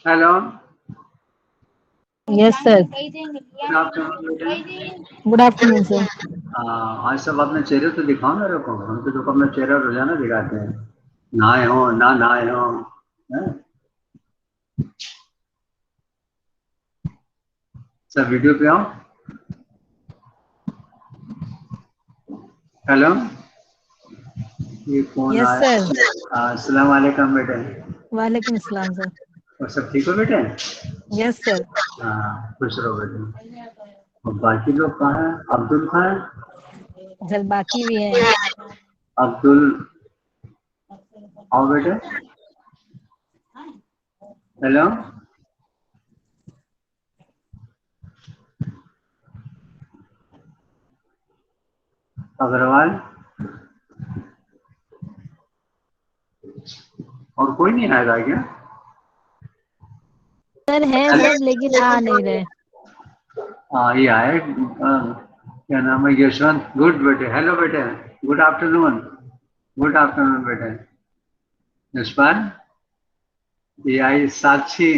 Hello. Yes sir. Good afternoon बेटा। Good afternoon sir. आज सब अपने चेहरे तो दिखाओ मेरे को, हम तो अपना चेहरा रोजाना दिखाते हैं। नहाए हो ना नहाए हो, हैं? सब वीडियो पे आओ। हेलो, ये फोन यस आया। सर। अस्सलाम वालेकुम बेटे। वालेकुम अस्सलाम सर। और सब ठीक हो बेटे? Yes sir. हाँ, खुश रहो बेटे। और बाकी लोग कहाँ हैं? अब्दुल कहाँ है? सर बाकी भी हैं। अब्दुल, आओ बेटे। हेलो, अग्रवाल, और कोई नहीं आएगा क्या? सर हैं सब लेकिन आ नहीं रहे। हाँ, ये आए। क्या नाम है? यशवंत। गुड बेटे। हेलो बेटे। Good afternoon. गुड आफ्टरनून बेटे। यशपाल, ये आई Sakshi.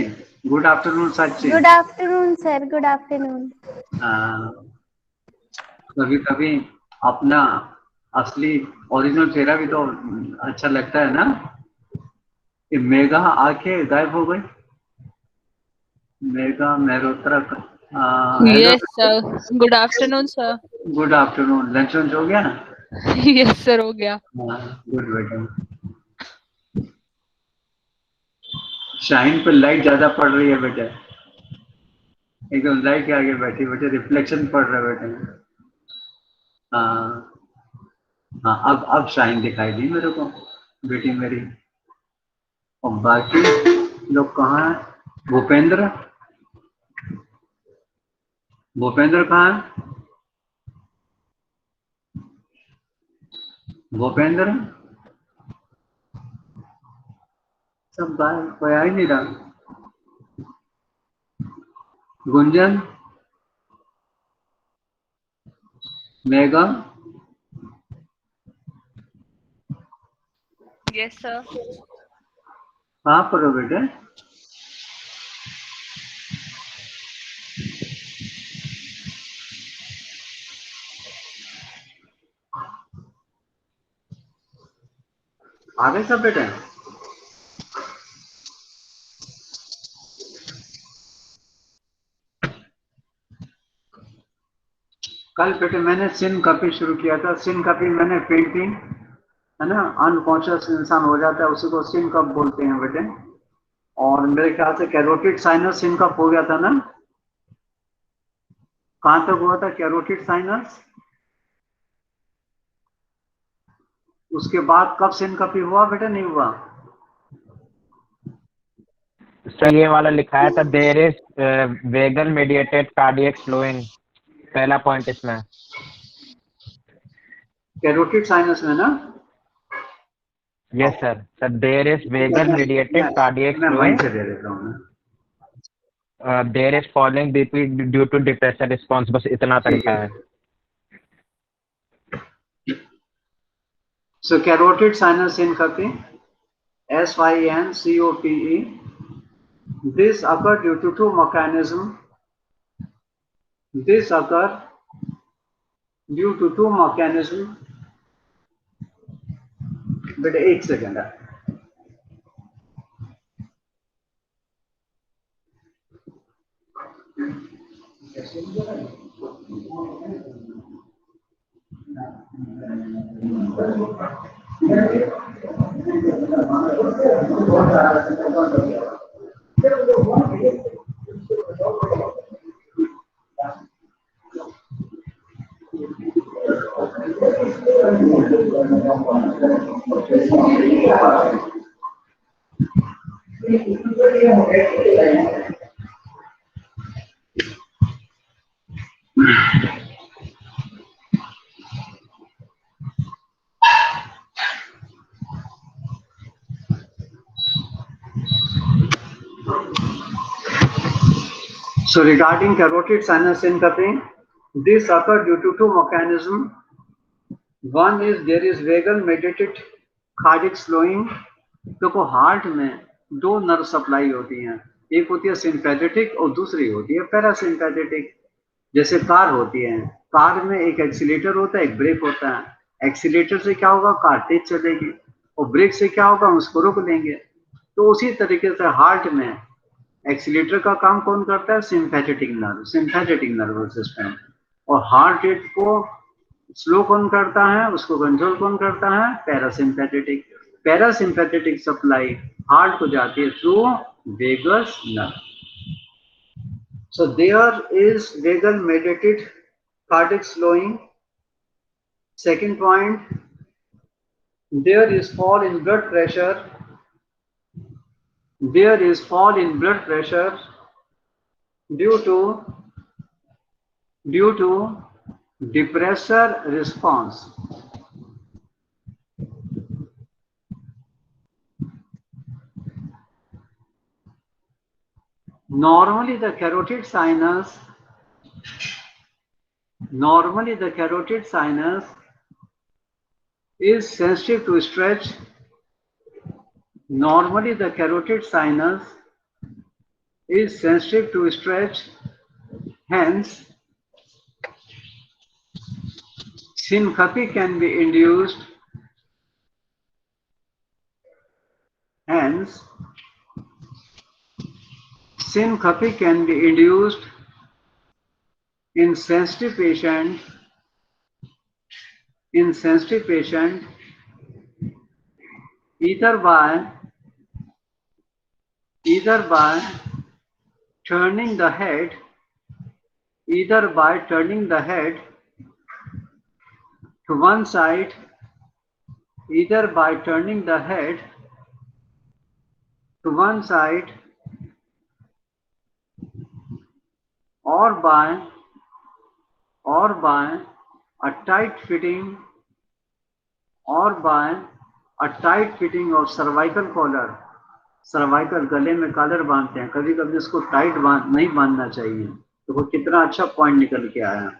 Good afternoon Sakshi. Good afternoon sir, good afternoon. कभी कभी अपना असली ओरिजिनल चेहरा भी तो अच्छा लगता है ना। कि मेघा आके गायब हो गई। Megha Mehrotra. Hello. Yes sir, good afternoon sir. Good afternoon. Lunch वंच हो गया? यस सर, हो गया। हाँ, गुड बेटे। शाइन पे लाइट ज्यादा पड़ रही है बेटे, एकदम लाइट के आगे बैठी बेटे, रिफ्लेक्शन पड़ रहा है बेटे। हाँ हाँ, अब शाइन दिखाई दी मेरे को, बेटी मेरी। और बाकी लोग कहाँ हैं? भूपेंद्र, भूपेंद्र कहाँ है? भूपेंद्र, सब गायब, कोई आ ही नहीं रहा। Gunjan, Megha, yes sir. कहाँ पर हो बेटे? आ गए सब बेटे? कल बेटे मैंने सिनकपी शुरू किया था। सिनकपी मैंने पेंटिंग, है ना, अनकॉन्शियस इंसान हो जाता है, उसी को सिनकप बोलते हैं बेटे। और मेरे ख्याल से कैरोटिड साइनस सिनकप हो गया था ना? कहां तक हुआ था कैरोटिड साइनस? उसके बाद कब सिनकपी हुआ बेटा? नहीं हुआ? सर ये वाला लिखा है था, there is vagal mediated cardiac slowing, पहला पॉइंट इसमें। कैरोटिड साइनस में ना? Yes sir, sir there is vagal mediated cardiac मैं वहीं स्लोइंग, से दे देता हूँ। There is following BP due to depression response, बस इतना ठीक तरीका है। है। So carotid sinus syncope, SYNCOPE. This occur due to two mechanisms. This occur due to two mechanisms. बेटा एक सेकेंड है। So regarding carotid sinus syncope, this occur due to two mechanisms. One is there is vagal mediated cardiac slowing. देखो heart में दो nerve supply होती हैं, एक होती है सिंपैथेटिक और दूसरी होती है पैरासिम्पैथेटिक। जैसे कार होती है, कार में एक एक्सीलेटर होता है, एक ब्रेक होता है। एक्सीलेटर से क्या होगा? कार तेज चलेगी, और ब्रेक से क्या होगा? हम उसको रोक लेंगे। तो उसी तरीके से हार्ट में एक्सीलेटर का काम कौन करता है? Sympathetic nervous system. और हार्ट रेट को स्लो कौन करता है? उसको कंट्रोल कौन करता है? पैरासिम्पैथेटिक। पैरासिम्पैथेटिक सप्लाई हार्ट को जाती है through vagus nerve. So there is vagal mediated cardiac slowing. Second point, there is fall in blood pressure. There is fall in blood pressure due to depressor response. Normally the carotid sinus is sensitive to stretch. Normally the carotid sinus is sensitive to stretch. Hence syncope can be induced. Hence syncope can be induced in sensitive patient either by turning the head to one side, or by a tight fitting of cervical collar. Cervical गले में collar बांधते हैं, कभी कभी उसको tight नहीं बांधना चाहिए। तो वो कितना अच्छा पॉइंट निकल के आया।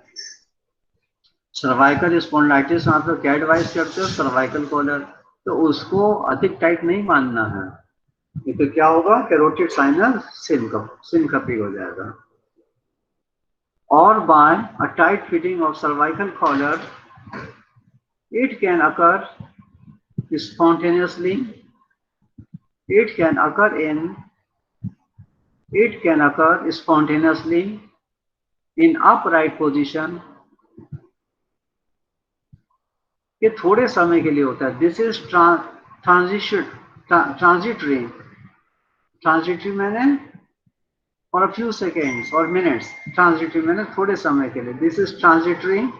सर्वाइकल स्पॉन्डिलाइटिस में आप लोग क्या एडवाइस करते हो? सर्वाइकल कॉलर, तो उसको अधिक टाइट नहीं बांधना है, ये तो क्या होगा? कैरोटिड साइनस सिनकपी हो जाएगा। और by a tight fitting of cervical collar, it can occur spontaneously. It can occur spontaneously in upright position ये थोड़े समय के लिए होता है. This is transitory. ट्रांजिटरी मैंने for a few seconds or minutes. Transitory मैंने थोड़े समय के लिए. This is transitory.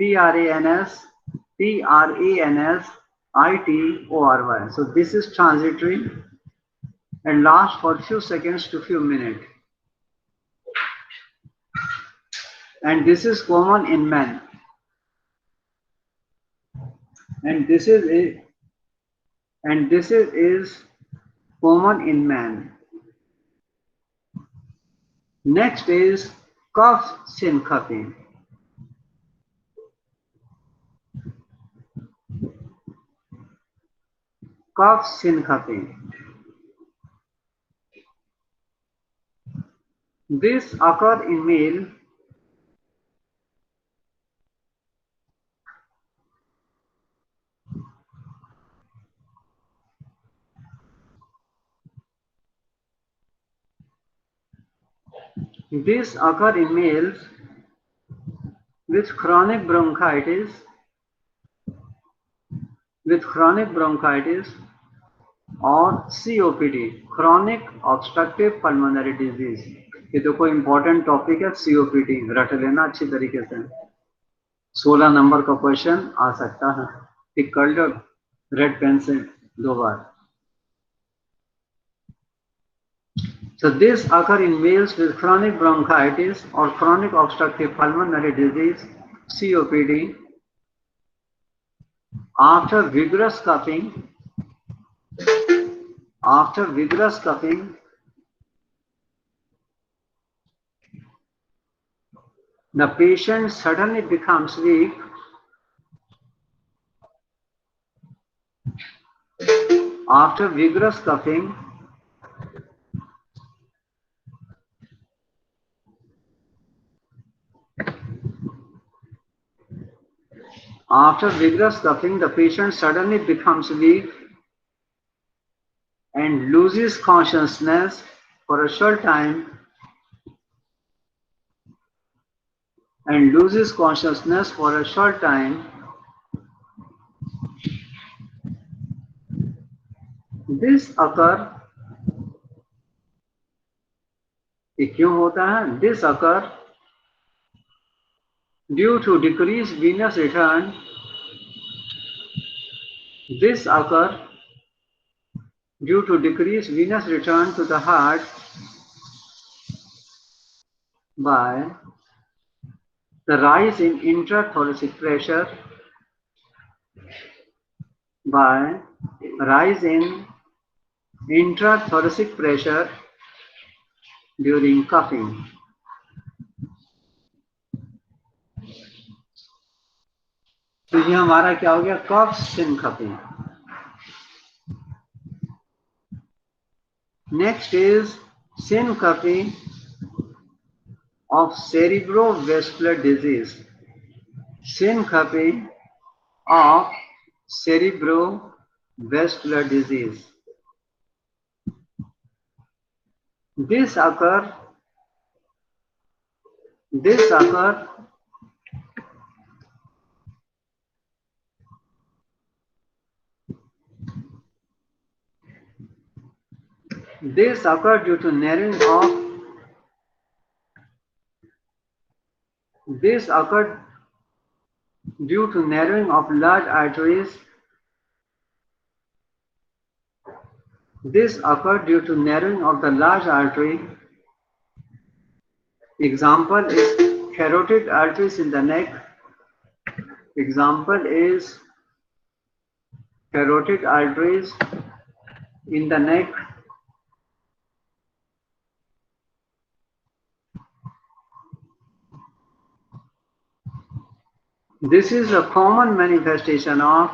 T-R-A-N-S-I-T-O-R-Y. So this is transitory and lasts for few seconds to few minutes. And this is common in men. And this is common in men. Next is cough syncope. Cough syncope. This occurs in male. This occurs in males with chronic bronchitis, or COPD, chronic obstructive pulmonary disease. ये तो कोई important topic है. COPD रट लेना अच्छी तरीके से. 16 number का क्वेश्चन आ सकता है. टिक कर लो रेड पेन से 2 बार. So this occurs in males with chronic bronchitis or chronic obstructive pulmonary disease, COPD, after vigorous coughing. After vigorous coughing, the patient suddenly becomes weak. After vigorous coughing, the patient suddenly becomes weak and loses consciousness for a short time. This occurs. ये क्यों होता है? This occurs due to decreased venous return. This occurs due to decreased venous return to the heart by the rise in intrathoracic pressure. By rise in intrathoracic pressure during coughing. तो ये हमारा क्या हो गया? Cough syncope. Next is syncope of cerebrovascular disease. Syncope of cerebrovascular disease. This occurs due to narrowing of large arteries. This occurs due to narrowing of the large artery. Example is carotid arteries in the neck. Example is carotid arteries in the neck. This is a common manifestation of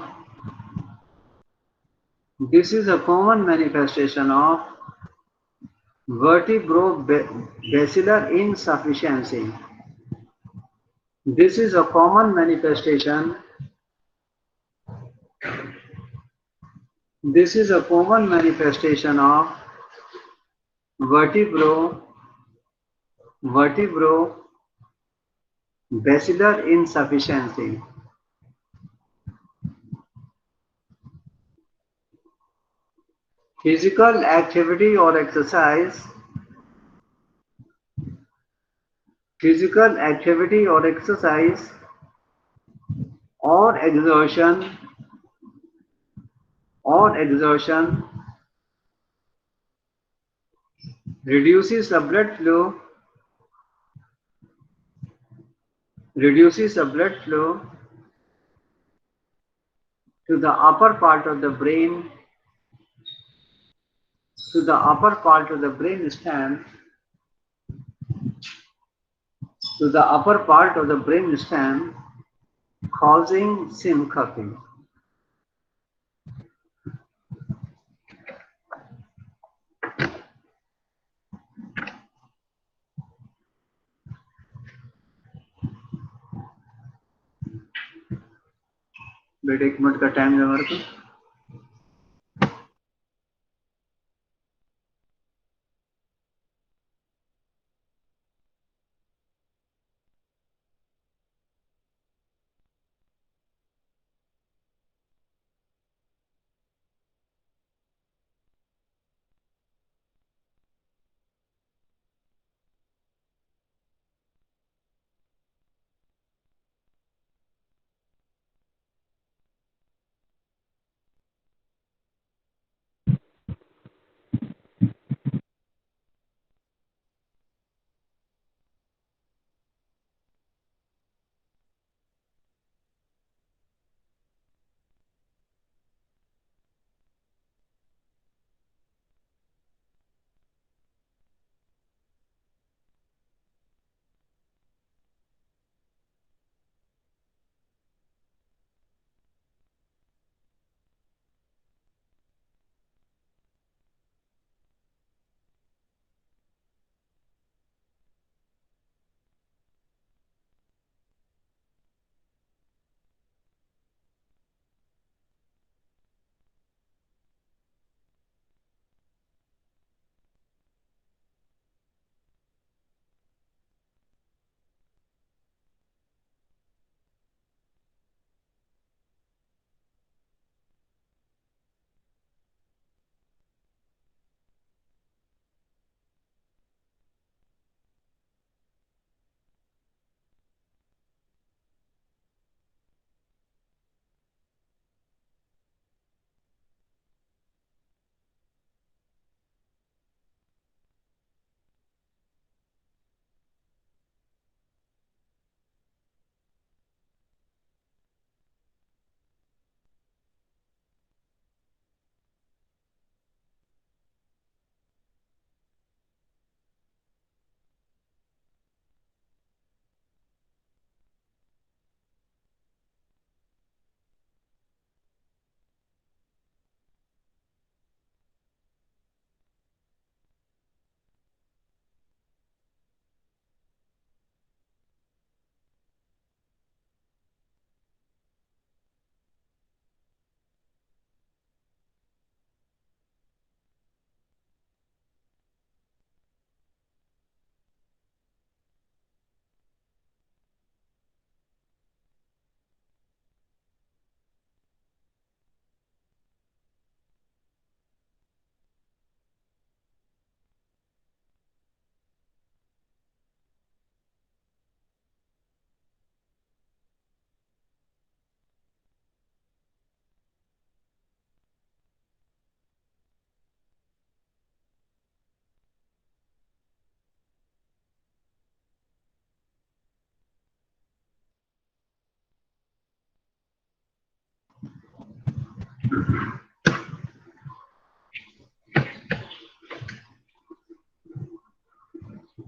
vertebrobasilar insufficiency. This is a common manifestation of vertebrobasilar insufficiency. Physical activity or exercise, physical activity or exercise or exertion reduces the blood flow, to the upper part of the brain, to the upper part of the brain stem, to the upper part of the brain stem, causing syncope. बेटे 1 minute का time दे मेरे को।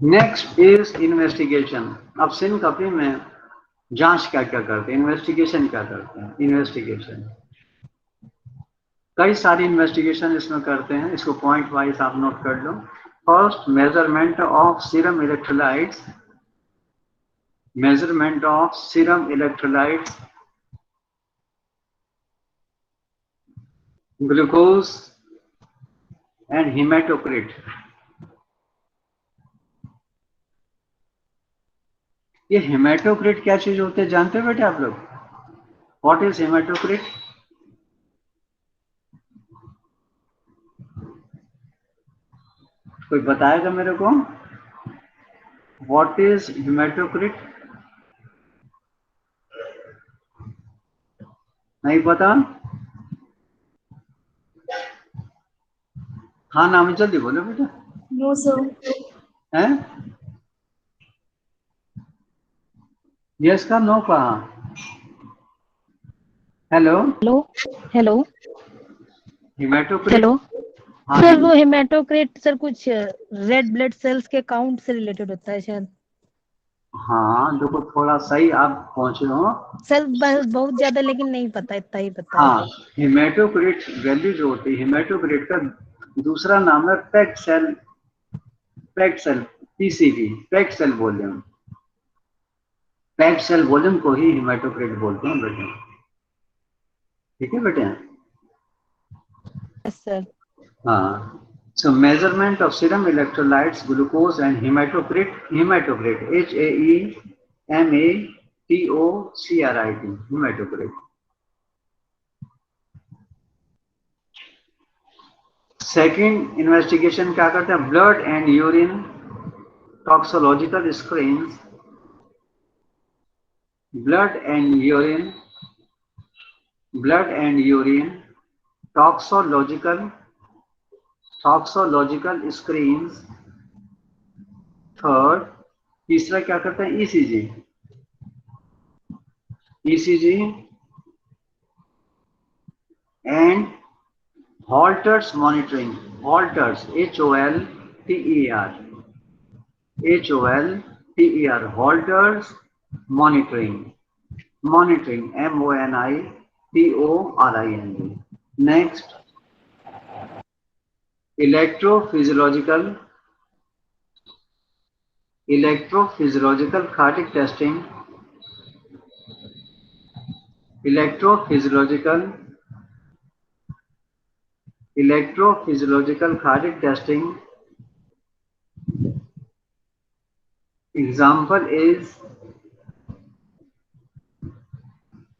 Next is investigation. अब सिनकपी में जांच क्या क्या करते हैं, इन्वेस्टिगेशन क्या करते हैं। इन्वेस्टिगेशन कई सारी इन्वेस्टिगेशन इसमें करते हैं, इसको पॉइंट वाइज आप नोट कर लो। First, measurement of serum electrolytes, measurement of serum electrolytes, glucose and haematocrit. ये हेमाटोक्रिट क्या चीज होते हैं जानते हो बेटे आप लोग? What is haematocrit? कोई बताएगा मेरे को? What is haematocrit? नहीं पता? हाँ नाम जल्दी बोलो बेटा। No, sir. हैं? यस का नो का? Hello hello hello haematocrit. Hello हाँ सर, वो हेमाटोक्रिट सर कुछ रेड ब्लड सेल्स के काउंट से रिलेटेड होता है शायद। हाँ देखो थोड़ा सही आप पहुंचे हो। सर बहुत ज्यादा लेकिन नहीं पता, इतना ही पता है। हाँ हेमाटोक्रिट वैल्यू जो होती है, हेमाटोक्रिट का दूसरा नाम है packed cell. Packed cell PCV, packed cell volume. Packed cell volume को ही हेमाटोक्रिट बोलते हैं बेटे। ठीक है बेटे? Yes sir. हाँ। So measurement of serum electrolytes, glucose and hematocrit, HAEMATOCRIT, hematocrit. Second investigation क्या करते हैं? Blood and urine toxicological screens, blood and urine toxicological screens. Third, तीसरा क्या करते हैं? ECG and Holter's monitoring, Holter's, Holter's Holter's monitoring, MONITORING. Next, electrophysiological cardiac testing, electrophysiological cardiac testing. Example is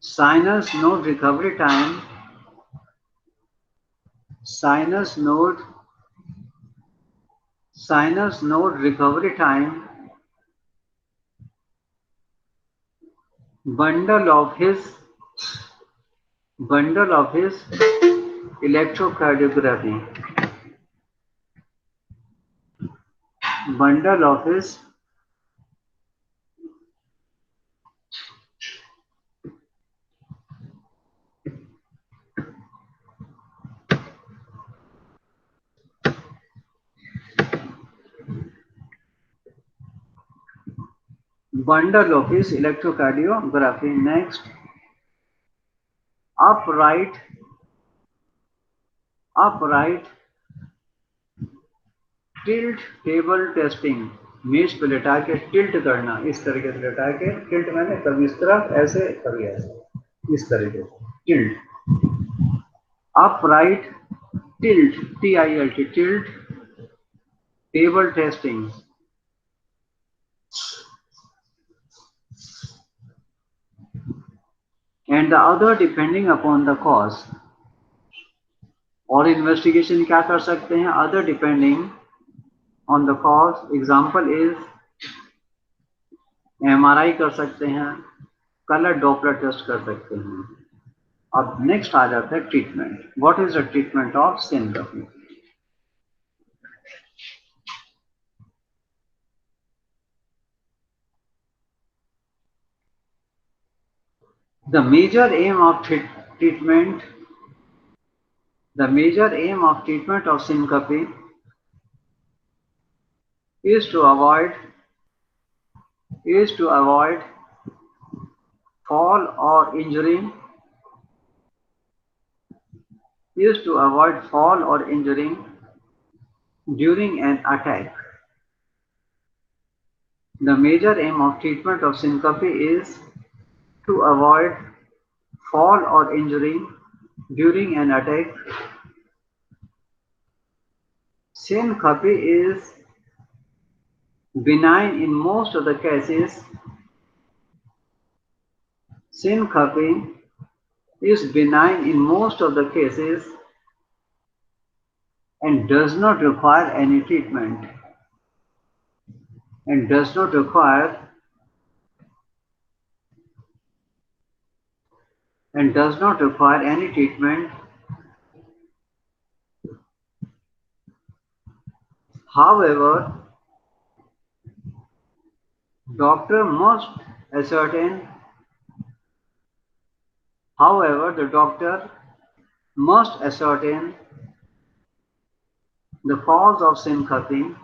sinus node recovery time, sinus node recovery time, bundle of his electrocardiography, bundle of his electrocardiography. Next, upright tilt table testing, मेज पे लेटा के tilt करना, इस तरीके से लेटा के टिल्ट, मैंने कभी इस तरफ ऐसे कभी ऐसे, इस तरीके से tilt, upright tilt, TILT, tilt table testing. And the other depending upon the cause. और इन्वेस्टिगेशन क्या कर सकते हैं? Other depending on the cause. Example is MRI कर सकते हैं, कलर डॉपलर टेस्ट कर सकते हैं। अब नेक्स्ट आ जाता है treatment. What is the treatment of syncope? The major aim of treatment of syncope is to avoid fall or injury during an attack. The major aim of treatment of syncope is to avoid fall or injury during an attack. Syncope is benign in most of the cases. Syncope is benign in most of the cases and does not require any treatment, and does not require any treatment. However, doctor must ascertain the cause of syncope,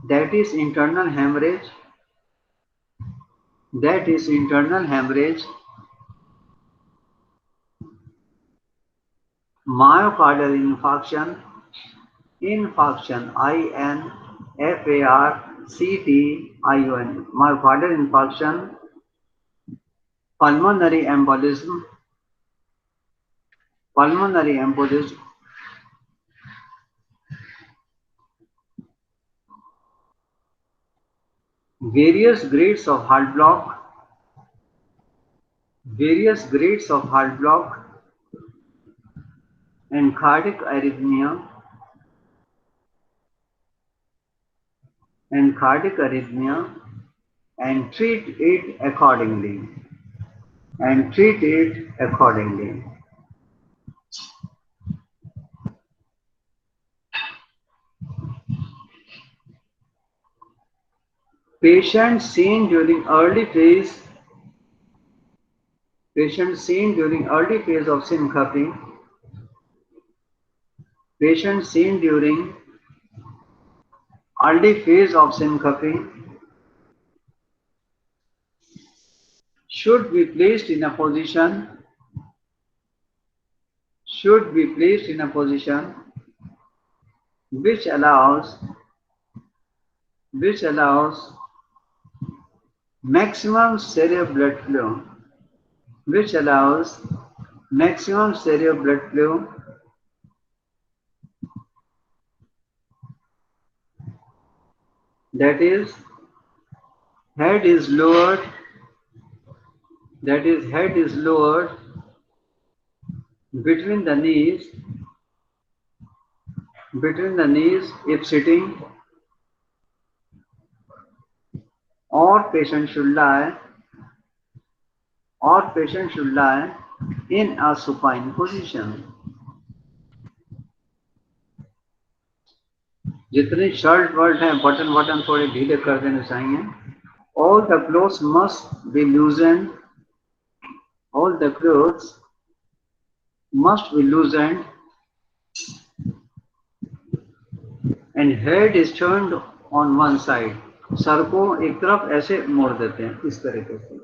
that is internal hemorrhage, myocardial infarction, infarction, myocardial infarction, pulmonary embolism, various grades of heart block, and cardiac arrhythmia, and treat it accordingly. Patients seen during early phase of syncope, should be placed in a position which allows maximum stereo blood flow, that is head is lowered between the knees if sitting, or patient should lie in a supine position. जितने shirt वर्ट हैं button थोड़े ढीले कर देने चाहिए. All the clothes must be loosened. And head is turned on one side. Sir को एक तरफ ऐसे मोड़ देते हैं इस तरीके से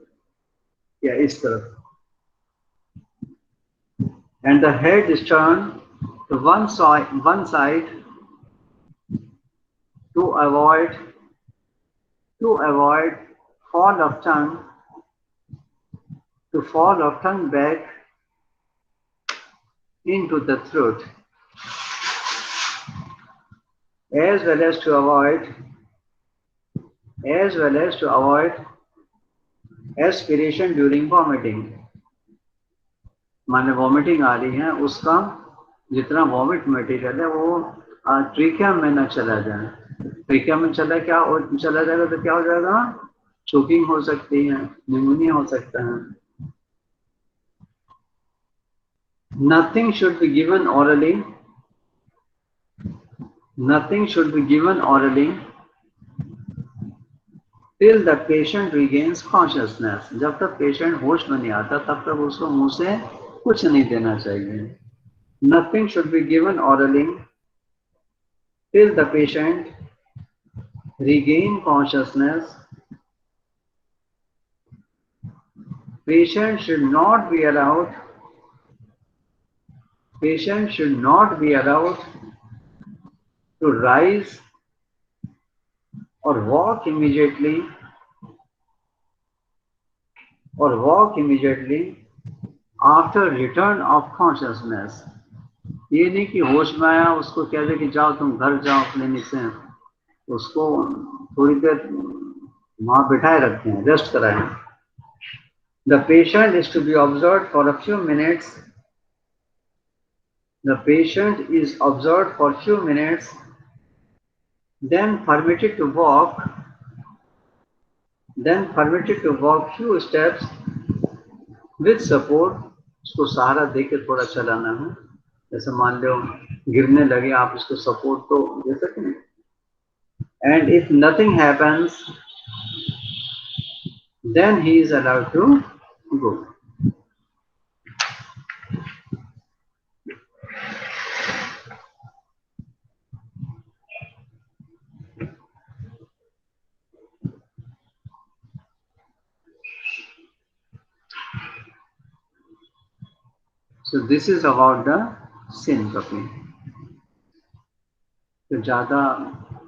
या इस तरफ. And the head is turned to one side to avoid fall of tongue back into the throat, as well as to avoid aspiration during vomiting. माने वॉमिटिंग आ रही है, उसका जितना वॉमिट मटेरियल है वो ट्रिकिया में न चला जाए. ट्रिकिया में चला जाएगा तो क्या हो जाएगा? चोकिंग हो सकती है, निमोनिया हो सकता है. Nothing should be given orally till the patient regains consciousness. जब तक पेशेंट होश में नहीं आता तब तक उसको मुंह से कुछ नहीं देना चाहिए. Nothing should be given orally till the patient regain consciousness. Patient should not be allowed to rise or walk immediately after return of consciousness. ये नहीं कि होश में आया उसको कह दे कि जाओ तुम घर जाओ क्लिनिक से, उसको थोड़ी देर वहां बिठाए रखते हैं, रेस्ट कराएं. The patient is to be observed for a few minutes The patient is observed for few minutes, then permitted to walk few steps with support. उसको सहारा देकर थोड़ा चलाना है. जैसे मान लो गिरने लगे, आप इसको सपोर्ट तो दे सकते हैं. And if nothing happens, then he is allowed to go. So this is about the syncope. तो ज़्यादा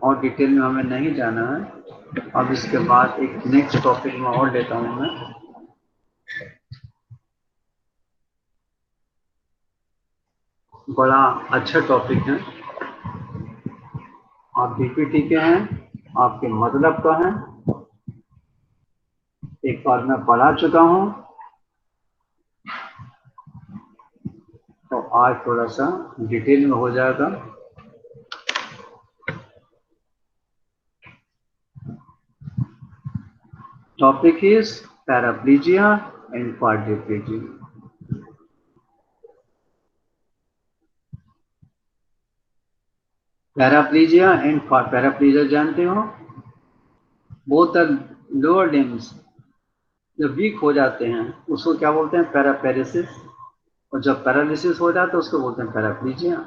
और डिटेल में हमें नहीं जाना है. अब इसके बाद एक नेक्स्ट टॉपिक में और लेता हूँ मैं. बड़ा अच्छा टॉपिक है. आप बीपीटी के हैं, आपके मतलब का है. एक बार मैं पढ़ा चुका हूँ, तो आज थोड़ा सा डिटेल में हो जाएगा. Topic is paraplegia and quadriplegia. Paraplegia जानते हो? Both the lower limbs जब वीक हो जाते हैं उसको क्या बोलते हैं? पैरापेरेसिस. और जब पैरालिसिस हो जाता है उसको बोलते हैं पैराप्लीजिया.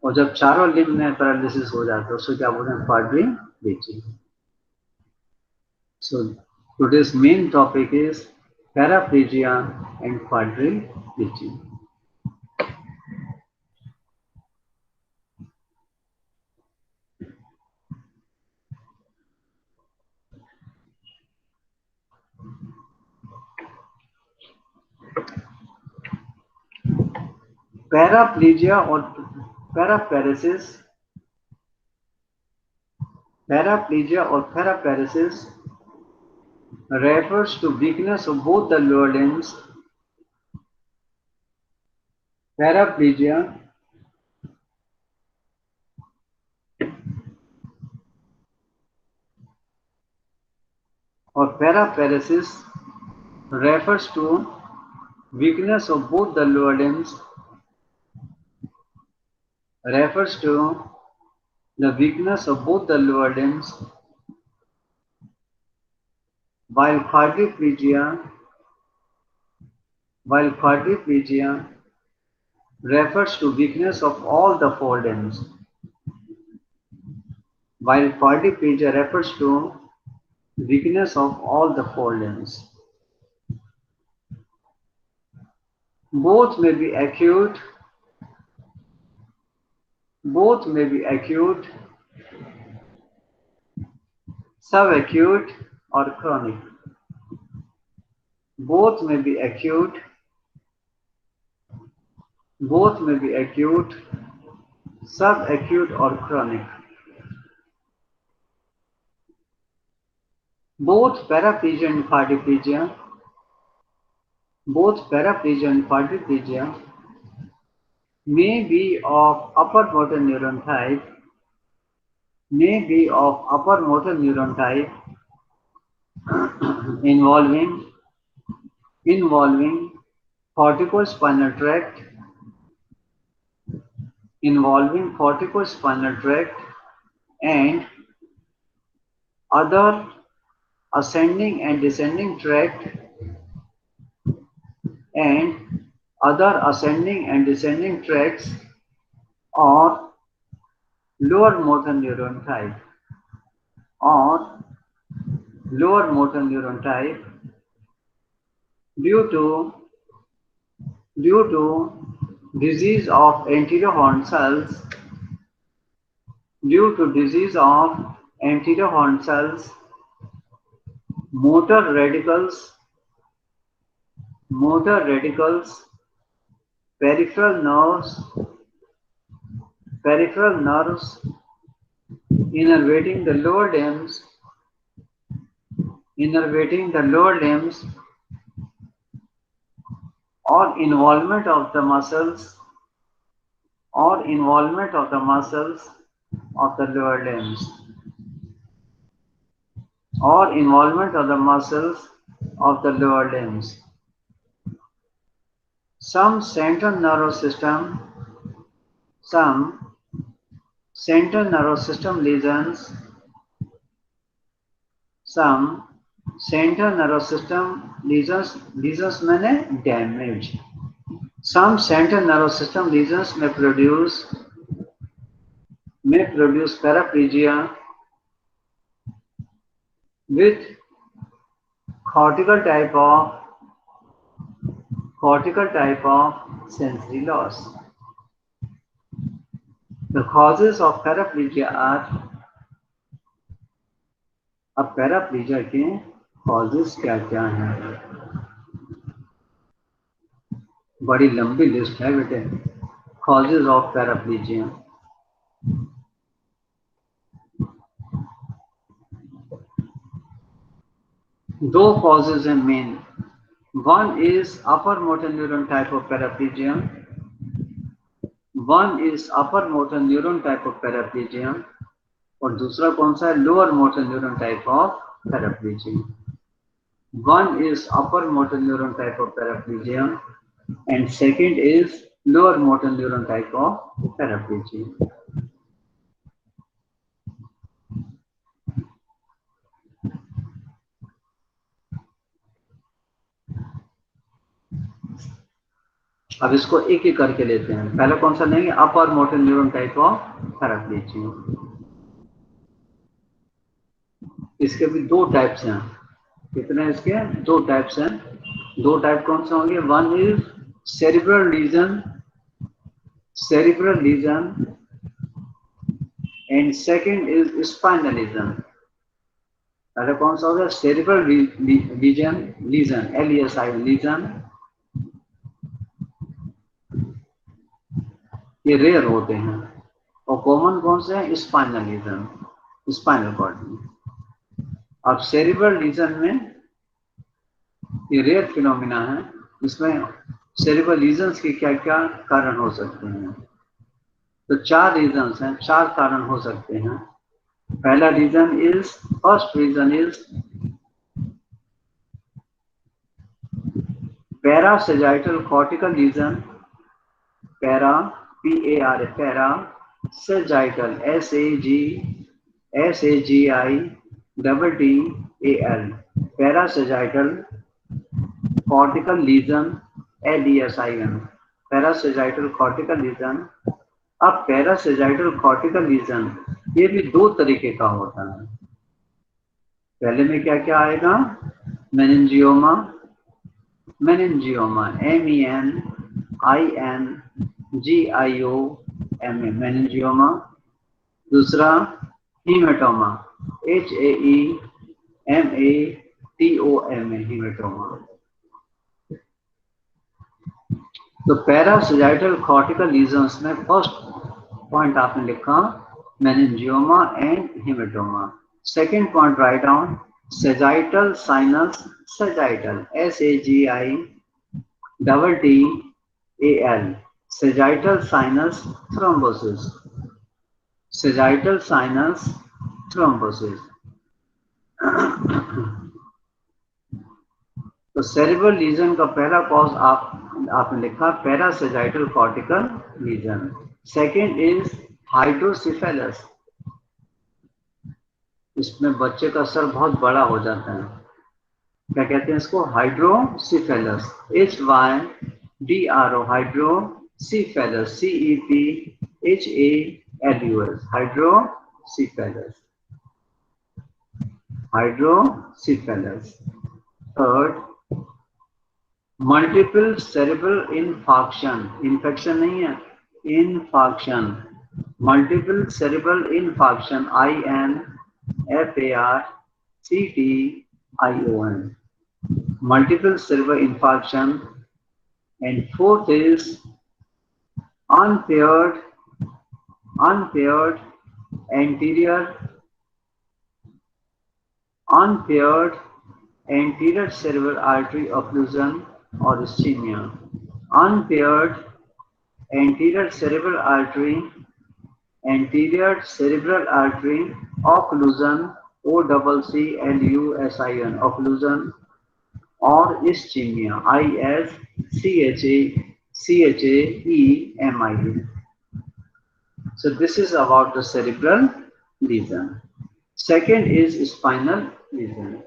और जब चारों लिम्ब में पैरालिसिस हो जाता है उसको क्या बोलते हैं? क्वाड्रिप्लीजिया. So today's main topic is paraplegia and quadriplegia. Paraplegia or paraparesis refers to weakness of both the lower limbs. Paraplegia or paraparesis refers to weakness of both the lower limbs. Refers to the weakness of both the lower limbs, while quadriplegia refers to weakness of all the four limbs. While quadriplegia refers to weakness of all the four limbs. Both may be acute, subacute or chronic. Both may be acute, subacute or chronic. Both paraplegia and quadriplegia may be of upper motor neuron type, involving corticospinal tract and other ascending and descending tracts or lower motor neuron type due to disease of anterior horn cells, motor radicals, peripheral nerves innervating the lower limbs, or involvement of the muscles or involvement of the muscles of the lower limbs, or involvement of the muscles of the lower limbs. Some central nervous system lesions, lesions मैंने damage. Some central nervous system lesions may produce paraplegia with cortical type of sensory loss. The causes of paraplegia are, अब paraplegia के causes क्या क्या हैं? बड़ी लंबी list है बेटे. Causes of paraplegia. दो causes हैं main. One is upper motor neuron type of paraplegia. और दूसरा कौन सा है? Lower motor neuron type of paraplegia. One is upper motor neuron type of paraplegia and second is lower motor neuron type of paraplegia. अब इसको एक एक करके लेते हैं. पहले कौन सा लेंगे? अपर motor neuron type of paraplegia. इसके भी दो टाइप्स हैं. कितने इसके? दो टाइप्स हैं. दो टाइप कौन से होंगे? One is cerebral lesion and second is spinal lesion. पहले कौन सा होगा? Cerebral lesion LESI lesion. ये रेयर होते हैं. और कॉमन कौन से हैं? स्पाइनल लीजन, स्पाइनल कॉर्ड में. अब सेरिब्रल लीजन में ये रेयर फिनोमिना है. इसमें सेरिब्रल लीजन्स के क्या क्या कारण हो सकते हैं? तो चार रीजन्स हैं, चार कारण हो सकते हैं. पहला reason is, first reason is parasagittal cortical lesion. Parasagittal SAGITTAL parasagittal cortical lesion LESIN parasagittal cortical lesion. अब पैरासेजाइटल कॉर्टिकल लीजन ये भी दो तरीके का होता है. पहले में क्या क्या आएगा? Meningioma MENINGIOMA meningioma. दूसरा हीमेटोमा HAEMATOMA हीमेटोमा. तो पैरासेजाइटल कॉर्टिकल लीजन्स में फर्स्ट पॉइंट आपने लिखा meningioma and haematoma. Second point right down sagittal sinus sagittal SAGITTAL sagittal sinus thrombosis. तो सेरिब्रल लीजन का पहला कॉज आपने लिखा parasagittal cortical lesion. Second is hydrocephalus. इसमें बच्चे का सर बहुत बड़ा हो जाता है. क्या कहते हैं इसको? Hydrocephalus. HYDRO hydrocephalus CEPHALUS hydrocephalus. Third multiple cerebral infection नहीं है, infarction. Multiple cerebral infarction INFARCTION multiple cerebral infarction. And fourth is unpaired anterior cerebral artery occlusion or ischemia. Unpaired anterior cerebral artery, occlusion, OCCLUSION, occlusion, or ischemia, ISCHAEMIA. So this is about the cerebral lesion. Second is spinal lesion.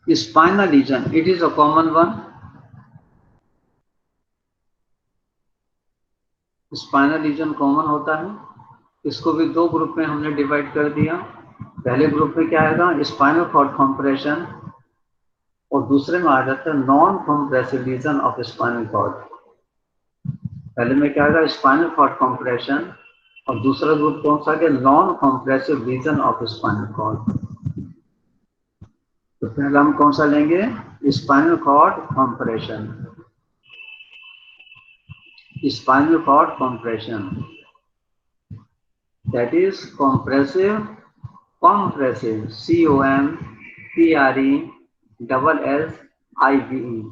Spinal lesion, it is a common one. Spinal lesion common होता है, इसको भी दो group में हमने divide कर दिया। पहले ग्रुप में क्या आएगा, स्पाइनल कॉर्ड कंप्रेशन, और दूसरे में आ जाता है non compressive lesion of spinal cord. पहले में क्या आएगा, स्पाइनल कॉर्ड कंप्रेशन, और दूसरा ग्रुप कौन सा है, non compressive lesion of spinal cord. तो पहला हम कौन सा लेंगे, spinal cord compression. Spinal cord compression, that is compressive, COMPRESSIVE,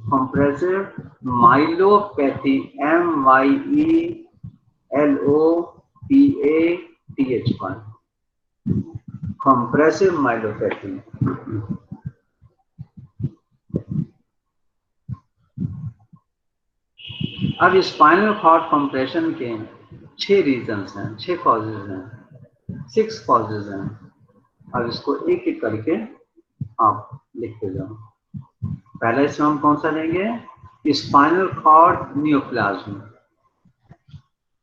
compressive myelopathy, MYELOPATH, compressive myelopathy। अब स्पाइनल कॉर्ड कंप्रेशन के 6 रीजंस हैं, 6 कॉजेज हैं, 6 कॉजेज हैं। अब इसको एक एक करके आप लिखते जाओ। पहला इसमें हम कौन सा लेंगे, spinal cord neoplasm,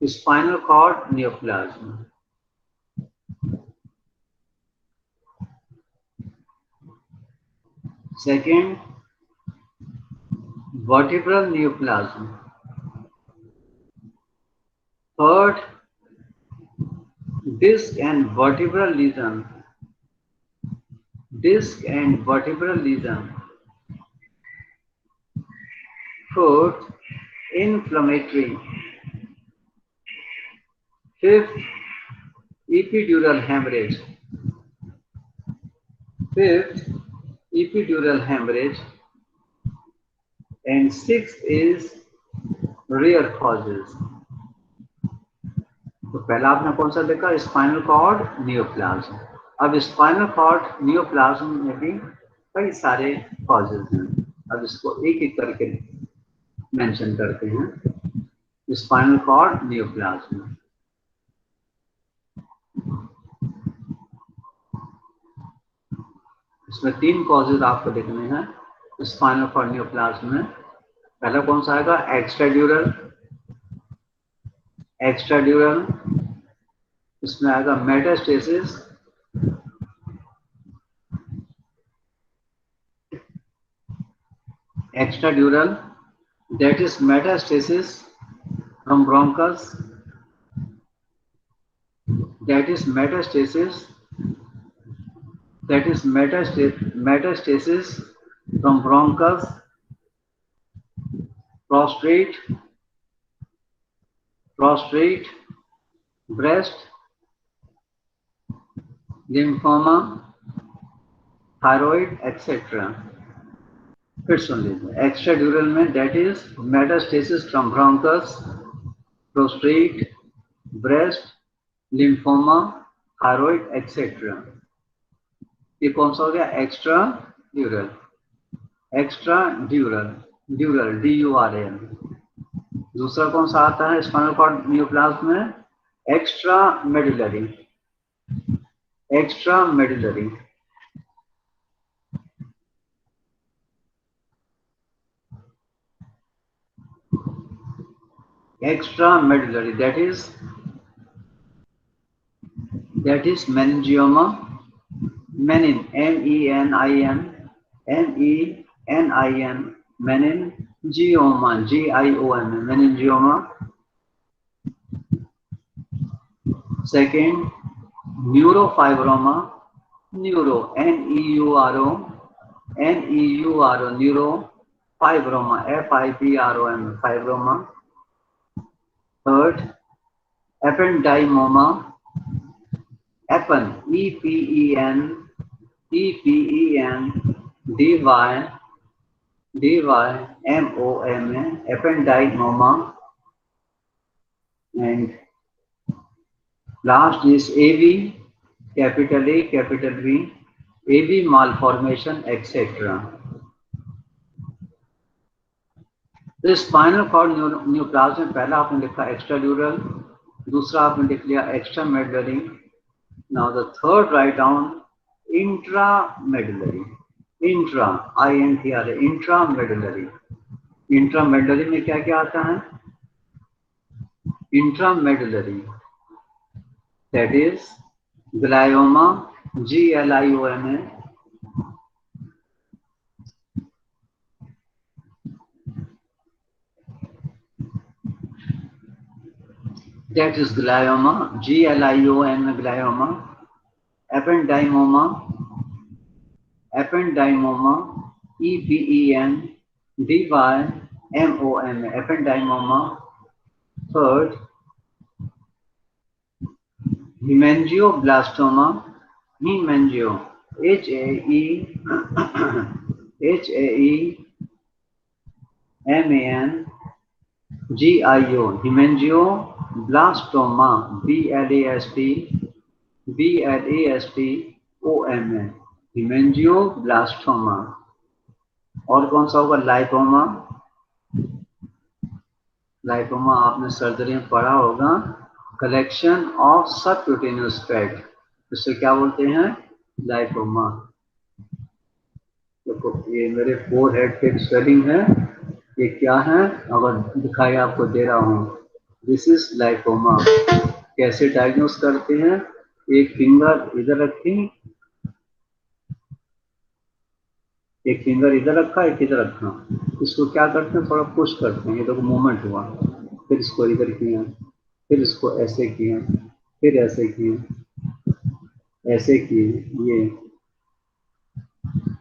spinal cord neoplasm. Second, vertebral neoplasm. Third, disc and vertebral lesion, disc and vertebral lesion. Fourth, inflammatory. Fifth, epidural hemorrhage. Fifth, epidural hemorrhage. And sixth is rare causes. तो पहला आपने कौन सा देखा, spinal cord neoplasm. अब spinal cord neoplasm में भी कई सारे कॉजेज हैं। अब इसको एक एक करके मेंशन करते हैं। स्पाइनल कॉर्ड नियोप्लाज्म, इसमें 3 कॉजेज आपको देखने हैं स्पाइनल कॉर्ड नियोप्लाज्म में। पहला कौन सा आएगा, एक्स्ट्राड्यूरल, एक्स्ट्राड्यूरल, इसमें आएगा metastasis, एक्स्ट्राड्यूरल, that is metastasis from bronchus, that is metastasis from bronchus, prostrate, breast, lymphoma, thyroid, etc. फिर सुन लीजिए, एक्स्ट्राड्यूरल में that is metastasis from bronchus, prostate, breast, lymphoma, thyroid, etc. ये कौन सा हो गया, एक्स्ट्राड्यूरल, एक्स्ट्राड्यूरल, ड्यूरल, DURAL। दूसरा कौन सा आता है स्पाइनल कॉर्ड नियोप्लाज्म में, extra medullary, extra medullary. Extramedullary, that is meningioma, menin, MENIN, meningioma, GIOM, meningioma. Second, neurofibroma, neuro, NEURO, neurofibroma, FIBROM, fibroma. Third, ependymoma. Epen, E-P-E-N, E-P-E-N, D-Y-M-O-M-A, ependymoma. And last is AV, capital A, capital V, AV malformation, etc. तो spinal cord neoplasm में पहला आपने लिखा एक्स्ट्राड्यूरल, दूसरा आपने लिख लिया extramedullary. Now the third write down intramedullary. Intra, INTRA, intramedullary. Intramedullary में क्या क्या आता है? Intramedullary, that is glioma, GLIOMA, that is glioma, GLIOMA, glioma. Ependymoma, EPENDYMOMA, ependymoma. Third, hemangioblastoma, HAEMANGIO, HAEMANGIO, hemangioblastoma, BLASTOMA, हेमेंजियोब्लास्टोमा. और कौन सा होगा? लाइपोमा. लाइपोमा आपने सर्जरी में पढ़ा होगा, कलेक्शन ऑफ सबक्यूटेनियस फैट, इससे क्या बोलते हैं? लाइपोमा. देखो ये मेरे फोरहेड पे स्वेलिंग है, ये क्या है? अगर दिखाई आपको दे रहा हूँ, दिस इज लाइपोमा. कैसे डायग्नोस करते हैं? एक फिंगर इधर रखी, एक फिंगर इधर रखा, एक इधर रखा, इसको क्या करते हैं? थोड़ा पुश करते हैं, ये देखो मूवमेंट हुआ, फिर इसको इधर किया, फिर इसको ऐसे किया, फिर ऐसे किए, ऐसे किए, ये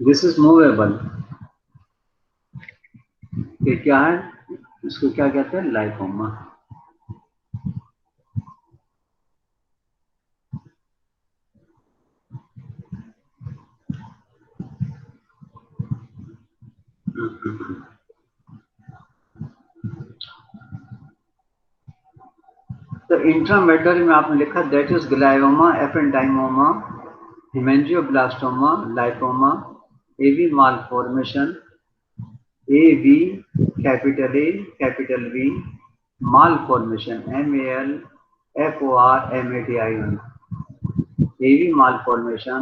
दिस इज मूवेबल. ये क्या है? इसको क्या कहते हैं? लाइपोमा. तो इंट्रामेडुलरी में आपने लिखा that is glioma, ependymoma, haemangioblastoma, lipoma, AV malformation, AV, capital A, capital V, malformation, MALFORMATION, AV malformation.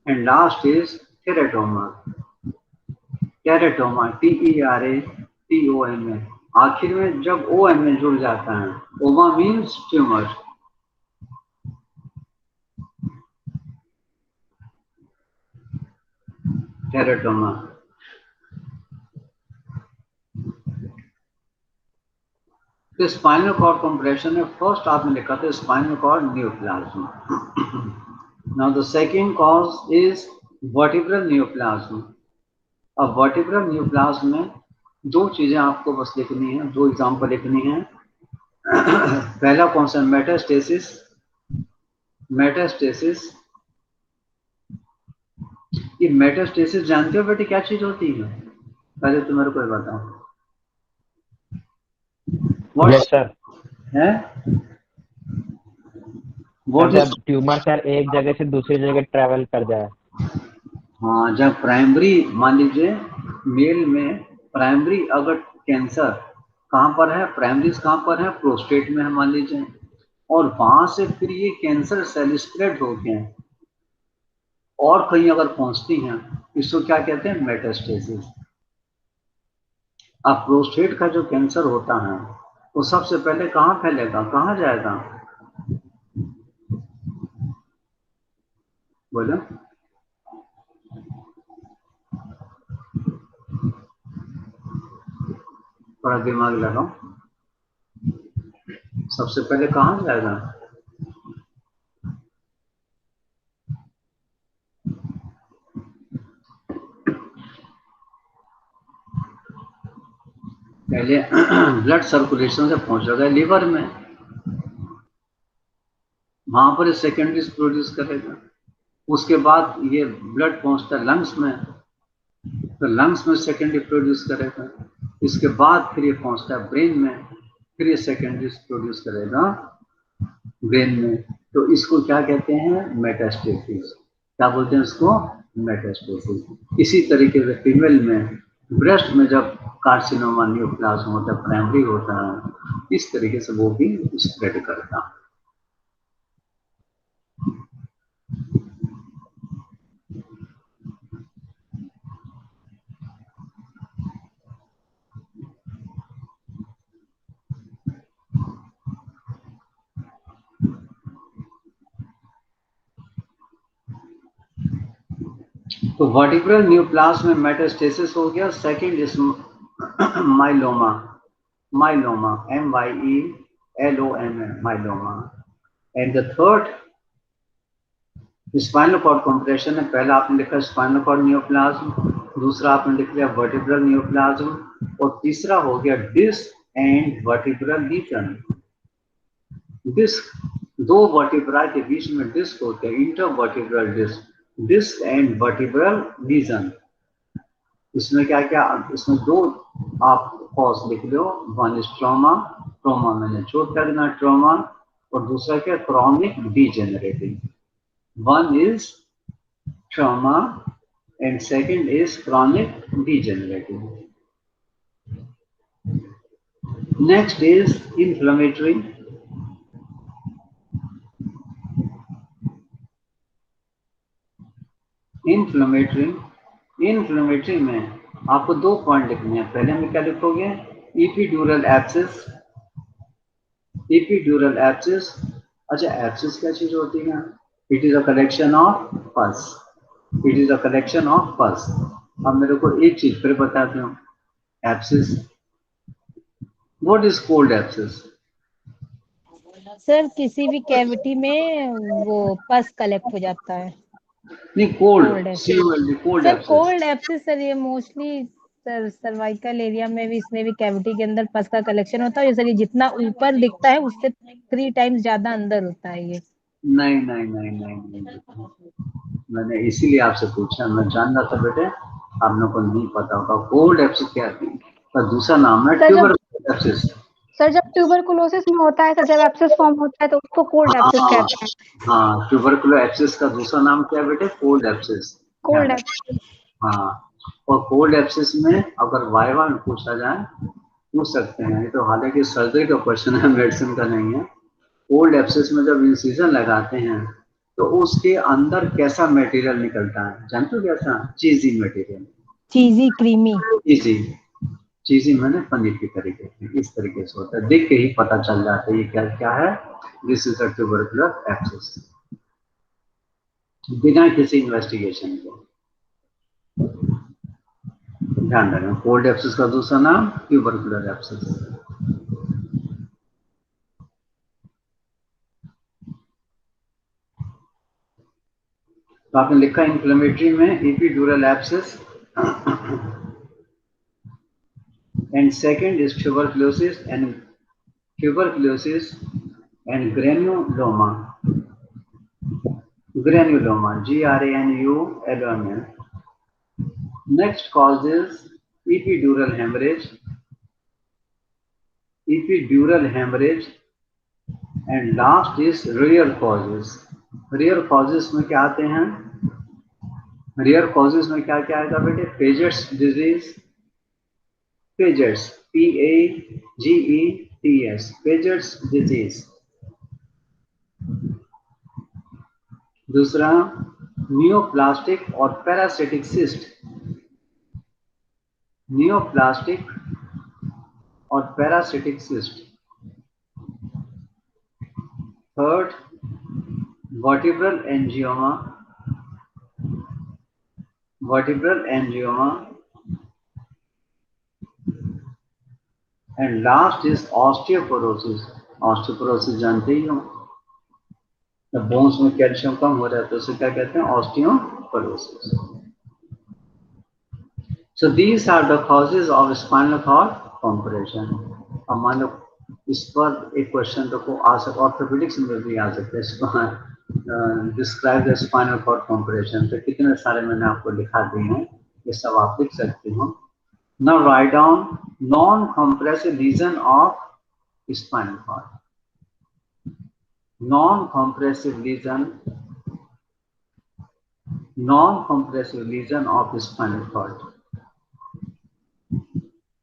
And last is teratoma, teratoma, TERATOMA. आखिर में जब OM में जुड़ जाता है, ओमा मीन्स ट्यूमर. टेराटोमा. तो स्पाइनल कॉर्ड कंप्रेशन में first आपने लिखा था spinal cord neoplasm. Now the second cause is vertebral neoplasm. अब वर्टिब्रल न्यूप्लाज्म में दो चीजें आपको बस लिखनी है, दो एग्जांपल लिखनी है. पहला कौन सा? मेटास्टेसिस. मेटास्टेसिस, ये मेटास्टेसिस जानते हो बेटे क्या चीज होती है? पहले तो मेरे को बताओ. Yes sir. है व्हाट जब इज? ट्यूमर सर एक जगह से दूसरी जगह ट्रेवल कर जाए. हाँ, जब प्राइमरी, मान लीजिए मेल में प्राइमरी अगर कैंसर कहाँ पर है? प्राइमरी कहाँ पर है? प्रोस्टेट में है मान लीजिए, और वहां से फिर ये कैंसर सेल स्प्रेड हो गए और कहीं अगर पहुंचती हैं, इसको क्या कहते हैं? मेटास्टेसिस. अब प्रोस्टेट का जो कैंसर होता है वो सबसे पहले कहाँ फैलेगा, कहाँ जाएगा? बोलो. थोड़ा दिमाग लगाओ. सबसे पहले कहाँ जाएगा? पहले ब्लड सर्कुलेशन से पहुंचेगा लिवर में, वहां पर सेकेंडरी प्रोड्यूस करेगा। उसके बाद ये ब्लड पहुंचता है लंग्स में, तो लंग्स में सेकेंडरी प्रोड्यूस करेगा। इसके बाद फिर ये पहुंचता है ब्रेन में, फिर ये सेकेंडरी प्रोड्यूस करेगा ब्रेन में। तो इसको क्या कहते हैं? मेटास्टेसिस। क्या बोलते हैं इसको? मेटास्टेसिस। इसी तरीके से फीमेल में ब्रेस्ट में जब कार्सिनोमा न्यूप्लाज्म होता है, प्राइमरी होता है, इस तरीके से वो भी स्प्रेड करता है। तो वर्टिब्रल न्यूप्लाज्म में मेटास्टेसिस हो गया। Second is myeloma, myeloma MYELOMA, myeloma. And the third spinal cord compression है। पहला आपने लिखा स्पाइनल कॉर्ड न्यूप्लाज्म, दूसरा आपने लिख लिया वर्टिब्रल न्यूप्लाज्म, और तीसरा हो गया disc and vertebral lesion. Disc, दो वर्टिब्रा के बीच में डिस्क होते हैं, intervertebral disc, disc and vertebral lesion. इसमें क्या क्या, इसमें दो आप कॉज लिख लो। वन इज ट्रॉमा, ट्रॉमा मैंने चोट लगना ट्रॉमा, और दूसरा क्या? Chronic degenerative. One is trauma and second is chronic degenerative. Next is inflammatory. Inflammatory में आपको 2 पॉइंट लिखने हैं। पहले में क्या लिखोगे? Epidural abscess, epidural abscess. अच्छा, एब्सेस क्या चीज होती है? It is a collection of पस, it is a collection of पस। अब मेरे को एक चीज फिर बताते हो, abscess, what is cold abscess? Sir किसी भी कैविटी में वो पस कलेक्ट हो जाता है। नहीं, cold sir cold abscess sir ये मोस्टली सर सर्वाइकल एरिया में भी, इसमें भी कैविटी के अंदर पस का कलेक्शन होता है। सर ये जितना ऊपर दिखता है उससे 3 टाइम्स ज्यादा अंदर होता है ये। नहीं नहीं नहीं नहीं, नहीं। मैंने इसीलिए आपसे पूछा, मैं जानना था बेटे आप लोगों को नहीं पता होगा। कोल्ड एब्सेस क्या है? तो दूसरा नाम है ट्यूबरकुलोसिस एब्सेस। सर जब ट्यूबरकुलोसिस में होता है, सर जब एब्सेस फॉर्म होता है तो उसको कोल्ड एब्सेस कहते हैं। हाँ, ट्यूबरकुलो एब्सेस का दूसरा नाम क्या है बेटे? Cold abscess. Cold abscess. हाँ, और कोल्ड एब्सेस में अगर वाइवा में पूछा जाए, पूछ सकते हैं। ये तो हालांकि सर्जरी का क्वेश्चन है, मेडिसिन का नहीं है। कोल्ड एब्सेस में जब इंसिजन लगाते हैं तो उसके अंदर कैसा मटेरियल निकलता है जानते हो? कैसा? चीजी मटेरियल, चीजी क्रीमी। चीजी, चीजी मैंने पनीर की तरीके से, इस तरीके से होता है। देख के ही पता चल जाता है ये क्या क्या है। This is a tubercular abscess, बिना किसी इन्वेस्टिगेशन को। ध्यान रखना, कोल्ड एब्सेस का दूसरा नाम ट्यूबरकुलर एब्सेस। तो आपने लिखा इन्फ्लेमेटरी में epidural abscess, and second is tuberculosis and granuloma, granuloma, GRANULOMA. Next cause is epidural hemorrhage, and last is rare causes. Rare causes में क्या आते हैं? Rare causes में क्या क्या आएगा बेटे? Paget's disease, Paget's, PAGETS, Paget's disease. दूसरा नियोप्लास्टिक और पैरासिटिक सिस्ट, नियोप्लास्टिक और parasitic cyst. Third vertebral angioma, vertebral angioma, and last is osteoporosis. Osteoporosis जानते ही हो, जब बोन्स में कैल्शियम कम हो जाता है तो उसे क्या कहते हैं? Osteoporosis. So these are the causes of spinal cord compression. अब मान लो इस पर एक क्वेश्चन तो को आ सकता, ऑर्थोपेडिक्स में भी आ सकता है, इसको describe the spinal cord compression. तो कितने सारे मैंने आपको लिखा दिए हैं, ये सब आप लिख सकते हो। Now right down non compressive region of spinal cord. Non compressive region of spinal cord,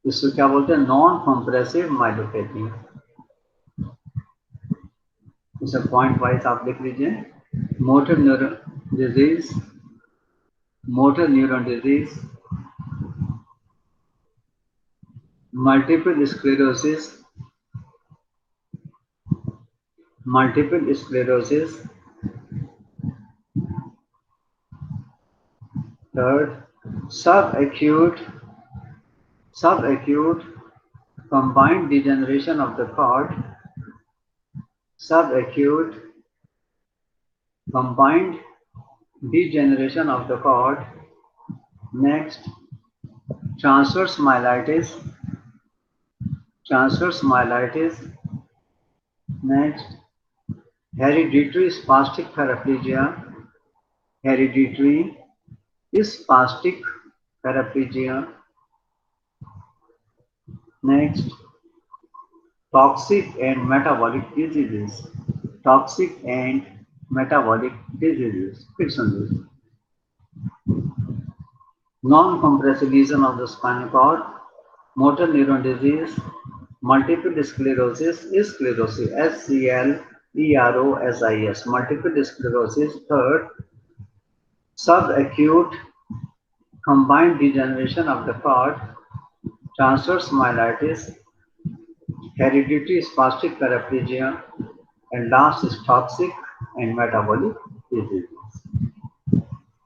इसको क्या बोलते हैं? Non compressive myelopathy. इसे पॉइंट वाइज आप लिख लीजिए। Motor neuron disease, motor neuron disease, multiple sclerosis, multiple sclerosis, third subacute combined degeneration of the cord, subacute combined degeneration of the cord. Next, transverse myelitis, next, hereditary spastic paraplegia, hereditary spastic paraplegia. Next, toxic and metabolic diseases, toxic and metabolic diseases. फिर सुन लीजिए। Non-compressive lesion of the spinal cord, motor neuron disease, multiple sclerosis, sclerosis, SCLEROSIS, multiple sclerosis. Third, subacute combined degeneration of the cord, transverse myelitis, hereditary spastic paraplegia, and last is toxic and metabolic diseases.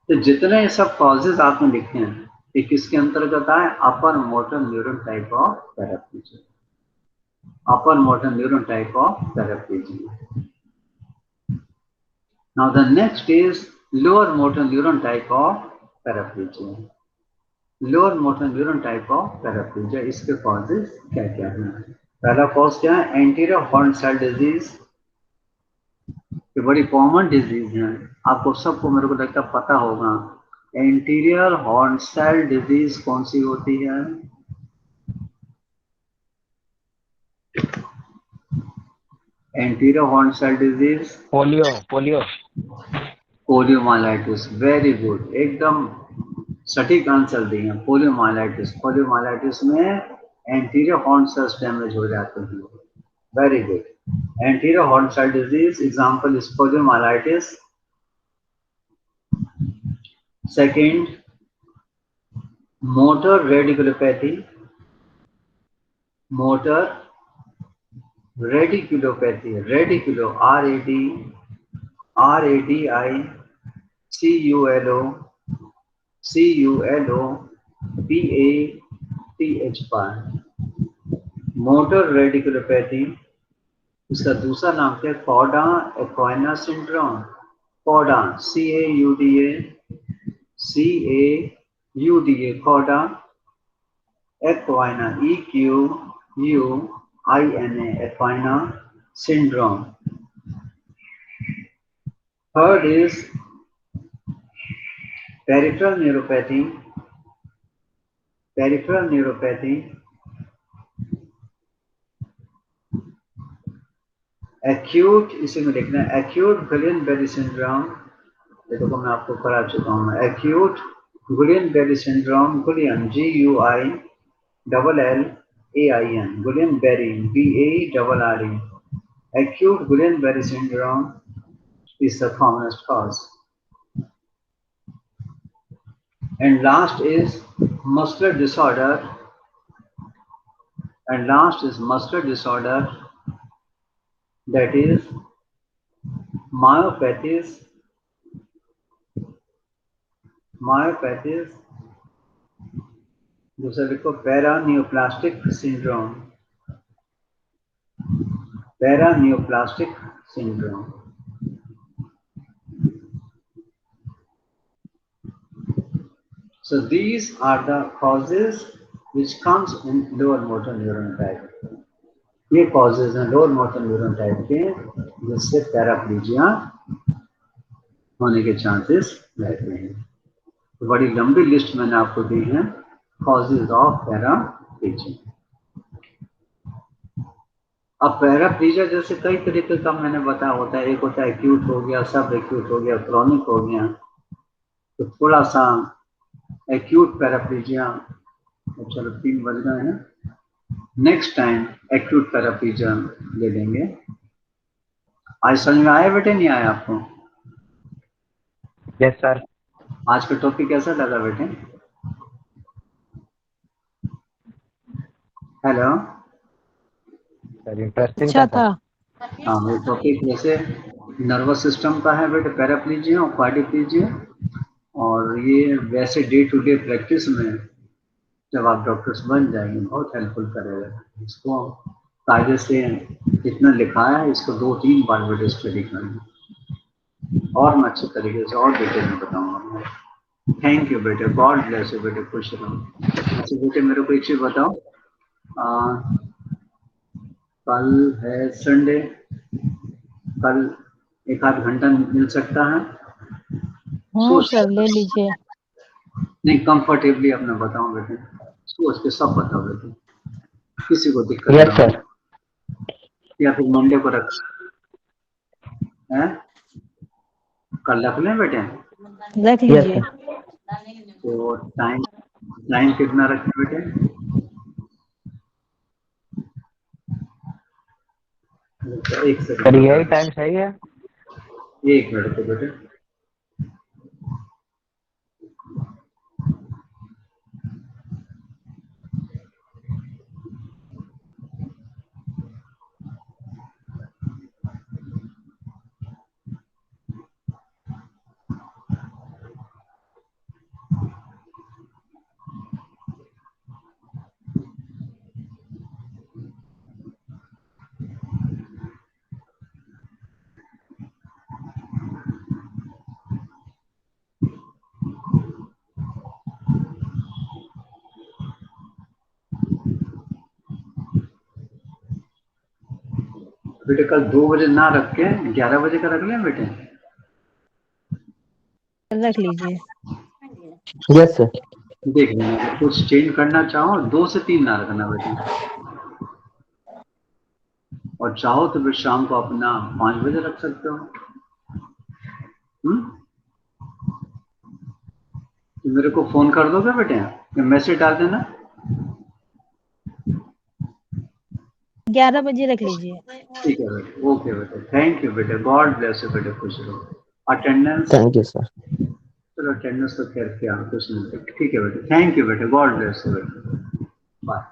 तो जितने ये सब causes आपने लिखे हैं ये किसके अंतर्गत आए? Upper motor neuron type of paraplegia, upper motor neuron type of paraplegia. Now the next is lower motor neuron type of paraplegia. Lower motor neuron type of paraplegia, इसके कॉजेज क्या क्या हैं? पहला कॉज क्या है? Anterior horn cell disease. ये बड़ी common disease है, आपको सबको मेरे को लगता पता होगा। एंटीरियर हॉर्न सेल डिजीज कौन सी होती है? Anterior horn cell disease poliomyelitis. Very good, एकदम सटीक आंसर दिए। पोलियोमाइलाइटिस में एंटीरियर हॉर्न सेल्स डैमेज हो जाते हैं। Very good. Anterior horn cell disease example is poliomyelitis. Second, motor radiculopathy. Motor radiculopathy. Radiculo, RADICULOPATH. Motor radiculopathy. इसका दूसरा नाम क्या है? Cauda equina syndrome. Cauda CAUDA cauda equina EQUINA equina syndrome. Third is peripheral neuropathy. Acute, इसी में लिखना है acute Guillain Barré syndrome. देखो तो मैं आपको करा चुका हूँ। Acute Guillain Barré syndrome, Guillain GUILLLAIN, Guillain Barré BARRE। Acute Guillain-Barré syndrome is the commonest cause. And last is muscular disorder. That is myopathies, दूसरा लिखो paraneoplastic syndrome, So these are the causes which comes in lower motor neuron type. ये causes हैं lower motor neuron type के जिससे पैराप्लीजिया होने के chances रहते हैं। तो बड़ी लंबी लिस्ट मैंने आपको दी है कॉजेज ऑफ पैराप्लीजिया। अब पैराप्लीजिया जैसे कई तरीके का मैंने बताया होता है, एक होता है एक्यूट हो गया, सब एक्यूट हो गया, क्रॉनिक हो गया। तो थोड़ा सा एक्यूट पैराप्लीजिया, चलो 3 बज गए हैं, नेक्स्ट टाइम एक्यूट पैराप्लीजिया ले लेंगे। आज समझ में आया बेटे, नहीं आया आपको? Yes sir. आज का टॉपिक कैसा लगा बेटे? हेलो सर इंटरेस्टिंग अच्छा था। हाँ, वो टॉपिक जैसे नर्वस सिस्टम का है बेटे, पैराप्लीजिया और क्वाड्रिप्लीजिया। और ये वैसे डे टू डे प्रैक्टिस में जब आप डॉक्टर्स बन जाएंगे बहुत हेल्पफुल करेगा। इसको कायदे से जितना लिखा है इसको 2-3 बार बेटे स्टडी करना और मैं अच्छे तरीके से और डिटेल में बताऊंगा। थैंक यू बेटे, गॉड ब्लेस यू बेटे, खुश रहो। अच्छा बेटे मेरे को एक चीज बताओ, कल है संडे, कल 1-8 घंटा मिल सकता है? सर ले लीजिए। नहीं, कंफर्टेबली अपना बताओ बेटे, सोच के सब बताओ बेटे, किसी को दिक्कत यस ना सर। हो। या फिर मंडे को रख हैं? कल रख लें बेटे? रख लीजिए। तो टाइम कितना रखें बेटे? एक सर सेकंड, यही टाइम सही है। 1 मिनट को बेटे। बेटे कल 2 बजे ना रख के 11 बजे का रख लें बेटे? रख लीजिए। Yes sir. देख लेना, कुछ चेंज करना चाहो 2 से 3 ना रखना बेटे, और चाहो तो फिर शाम को अपना 5 बजे रख सकते हो। तो मेरे को फोन कर दोगे बेटे या मैसेज डाल देना? 11 बजे रख लीजिए। ठीक है बेटे, ओके बेटे, थैंक यू बेटे, गॉड ब्लेस यू बेटे, खुश रहो। Attendance, thank you sir. चलो अटेंडेंस तो खैर क्या कुछ नहीं, ठीक है बेटे, थैंक यू बेटे, गॉड ब्लेस यू बेटे, बाय।